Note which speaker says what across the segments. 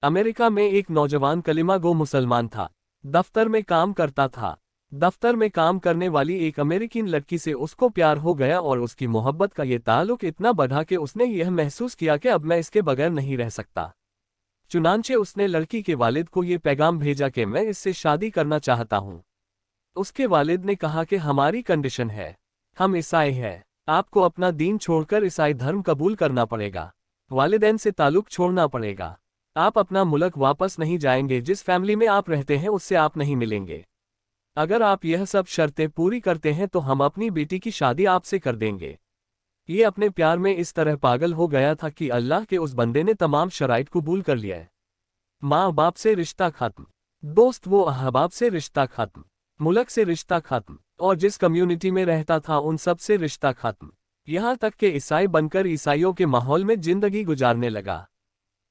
Speaker 1: America में एक नौजवान कलिमा गो मुसलमान था। दफ्तर में काम करता था। दफ्तर में काम करने वाली एक अमेरिकन लड़की से उसको प्यार हो गया और उसकी मोहब्बत का ये ताल्लुक इतना बढ़ा कि उसने यह महसूस किया कि अब मैं इसके बगैर नहीं रह सकता। चुनांचे उसने लड़की के वालिद को ये पैगाम भेजा कि मैं इससे शादी करना चाहता हूँ। उसके वालिद ने कहा कि हमारी कंडीशन है, हम ईसाई हैं, आपको अपना दीन छोड़कर ईसाई धर्म कबूल करना पड़ेगा, वालिदैन से ताल्लुक छोड़ना पड़ेगा, आप अपना मुल्क वापस नहीं जाएंगे, जिस फैमिली में आप रहते हैं उससे आप नहीं मिलेंगे। अगर आप यह सब शर्तें पूरी करते हैं तो हम अपनी बेटी की शादी आपसे कर देंगे। ये अपने प्यार में इस तरह पागल हो गया था कि अल्लाह के उस बंदे ने तमाम शराइत कबूल कर लिया है। माँ बाप से रिश्ता खत्म, दोस्त वो अहबाब से रिश्ता खत्म, मुल्क से रिश्ता खत्म, और जिस कम्युनिटी में रहता था उन सब से रिश्ता खत्म, यहाँ तक कि ईसाई बनकर ईसाइयों के माहौल में जिंदगी गुजारने लगा।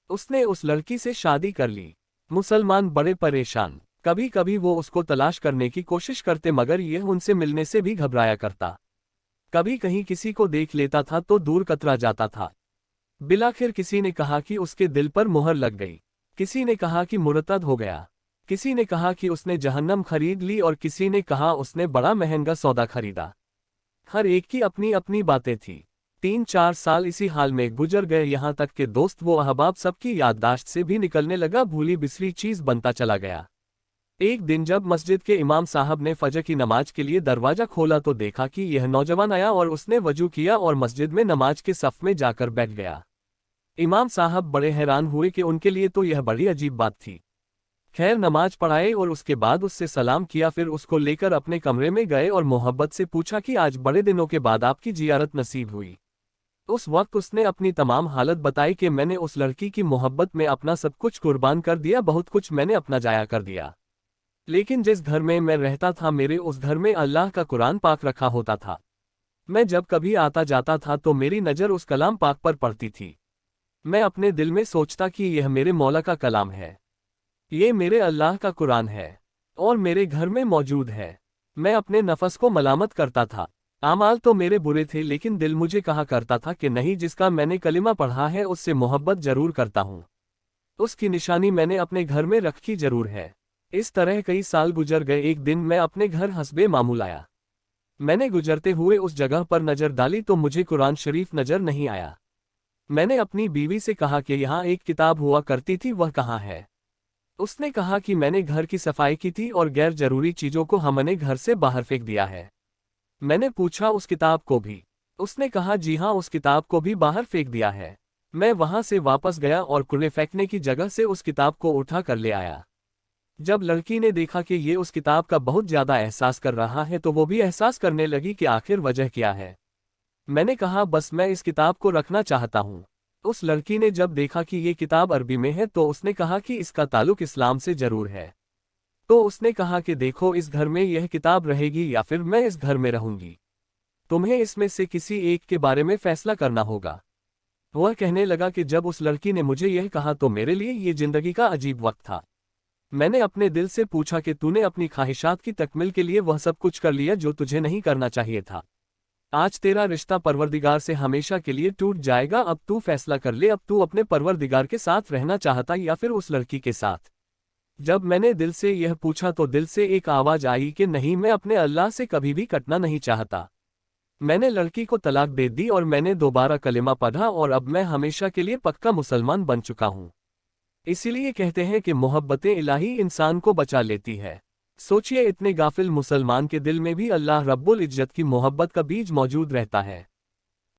Speaker 1: उसने उस लड़की से शादी कर ली। मुसलमान बड़े परेशान, कभी कभी वो उसको तलाश करने की कोशिश करते मगर यह उनसे मिलने से भी घबराया करता। कभी कहीं किसी को देख लेता था तो दूर कतरा जाता था। बिलाखिर किसी ने कहा कि उसके दिल पर मुहर लग गई, किसी ने कहा कि मुर्तद हो गया, किसी ने कहा कि उसने जहन्नम खरीद ली और किसी ने कहा उसने बड़ा महंगा सौदा खरीदा। हर एक की अपनी अपनी बातें थी। 3-4 साल इसी हाल में गुजर गए, यहाँ तक कि दोस्त वो अहबाब सबकी याददाश्त से भी निकलने लगा, भूली बिसरी चीज बनता चला गया। एक दिन जब मस्जिद के इमाम साहब ने फजर की नमाज के लिए दरवाजा खोला तो देखा कि यह नौजवान आया और उसने वजू किया और मस्जिद में नमाज के सफ में जाकर बैठ गया। इमाम साहब बड़े हैरान हुए कि उनके लिए तो यह बड़ी अजीब बात थी। खैर नमाज पढ़ाए और उसके बाद उससे सलाम किया, फिर उसको लेकर अपने कमरे में गए और मोहब्बत से पूछा कि आज बड़े दिनों के बाद आपकी जियारत नसीब हुई। उस वक्त उसने अपनी तमाम हालत बताई कि मैंने उस लड़की की मोहब्बत में अपना सब कुछ कुर्बान कर दिया, बहुत कुछ मैंने अपना जाया कर दिया, लेकिन जिस घर में मैं रहता था मेरे उस घर में अल्लाह का कुरान पाक रखा होता था। मैं जब कभी आता जाता था तो मेरी नज़र उस कलाम पाक पर पड़ती थी। मैं अपने दिल में सोचता कि यह मेरे मौला का कलाम है, ये मेरे अल्लाह का कुरान है और मेरे घर में मौजूद है। मैं अपने नफस को मलामत करता था, आमाल तो मेरे बुरे थे लेकिन दिल मुझे कहा करता था कि नहीं, जिसका मैंने कलिमा पढ़ा है उससे मोहब्बत जरूर करता हूँ, उसकी निशानी मैंने अपने घर में रखी जरूर है। इस तरह कई साल गुजर गए। एक दिन मैं अपने घर हस्बे मामूल आया। मैंने गुजरते हुए उस जगह पर नज़र डाली तो मुझे कुरान शरीफ नज़र नहीं आया। मैंने अपनी बीवी से कहा कि यहाँ एक किताब हुआ करती थी, वह कहाँ है? उसने कहा कि मैंने घर की सफाई की थी और गैर जरूरी चीज़ों को हमने घर से बाहर फेंक दिया है। मैंने पूछा उस किताब को भी? उसने कहा जी हाँ, उस किताब को भी बाहर फेंक दिया है। मैं वहां से वापस गया और कूड़े फेंकने की जगह से उस किताब को उठा कर ले आया। जब लड़की ने देखा कि ये उस किताब का बहुत ज्यादा एहसास कर रहा है तो वो भी एहसास करने लगी कि आखिर वजह क्या है। मैंने कहा बस मैं इस किताब को रखना चाहता हूँ। उस लड़की ने जब देखा कि ये किताब अरबी में है तो उसने कहा कि इसका ताल्लुक इस्लाम से जरूर है। तो उसने कहा कि देखो, इस घर में यह किताब रहेगी या फिर मैं इस घर में रहूंगी, तुम्हें इसमें से किसी एक के बारे में फैसला करना होगा। वह कहने लगा कि जब उस लड़की ने मुझे यह कहा तो मेरे लिए ये जिंदगी का अजीब वक्त था। मैंने अपने दिल से पूछा कि तूने अपनी ख्वाहिशात की तकमील के लिए वह सब कुछ कर लिया जो तुझे नहीं करना चाहिए था। आज तेरा रिश्ता परवरदिगार से हमेशा के लिए टूट जाएगा। अब तू फैसला कर ले, अब तू अपने परवरदिगार के साथ रहना चाहता या फिर उस लड़की के साथ। जब मैंने दिल से यह पूछा तो दिल से एक आवाज आई कि नहीं, मैं अपने अल्लाह से कभी भी कटना नहीं चाहता। मैंने लड़की को तलाक दे दी और मैंने दोबारा कलिमा पढ़ा और अब मैं हमेशा के लिए पक्का मुसलमान बन चुका हूँ। इसीलिए कहते हैं कि मोहब्बतें इलाही इंसान को बचा लेती है। सोचिए, इतने गाफिल मुसलमान के दिल में भी अल्लाह रब्बुल इज्जत की मोहब्बत का बीज मौजूद रहता है।